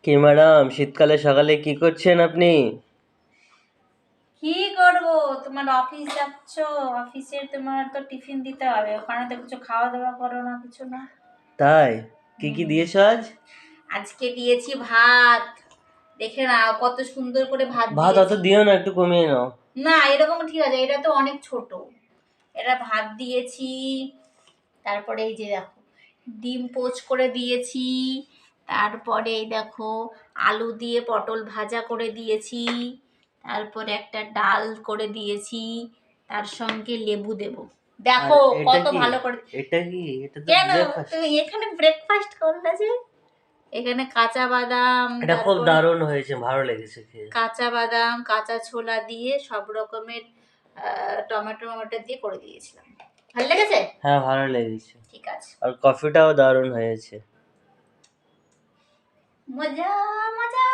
কি ম্যাডাম, শীতকালে সকালে কি করছেন আপনি? কি করবো, তোমার অফিস যাচ্ছ, অফিসে তোমার তো টিফিন দিতে হবে, ওখানে তো কিছু খাওয়া দাওয়া করো না, কিছু না। তাই? কি দিয়েছো আজ? আজকে দিয়েছি ভাত। দেখে নাও কত সুন্দর করে ভাত ভাত অত দিয়েছি। দিও না, একটু কমিয়ে নাও। না, এরকম ঠিক আছে, এটা তো অনেক ছোট। এটা ভাত দিয়েছি, তারপরে এই যে দেখো ডিম পোচ করে দিয়েছি, তারপরে এই দেখো আলু দিয়ে পটল ভাজা করে দিয়েছি, তারপরে একটা ডাল করে দিয়েছি, তার সঙ্গে লেবু দেব। আর দেখো এটা কত কি? ভালো করে। এটা তো কেন ব্রেকফাস্ট। তুমি এখানে ব্রেকফাস্ট করলে যে? এখানে কাঁচা বাদাম, এটা খুব তারপরে দারুণ হয়েছে, ভালো লেগেছে খেয়ে। কাঁচা বাদাম, কাঁচা ছোলা দিয়ে সব রকমের টমেটো টমেটো দিয়ে করে দিয়েছিলাম। ভালো লেগেছে? হ্যাঁ, ভালো লেগেছে। ঠিক আছে। আর কফিটাও দারুণ হয়েছে। মজা মজা।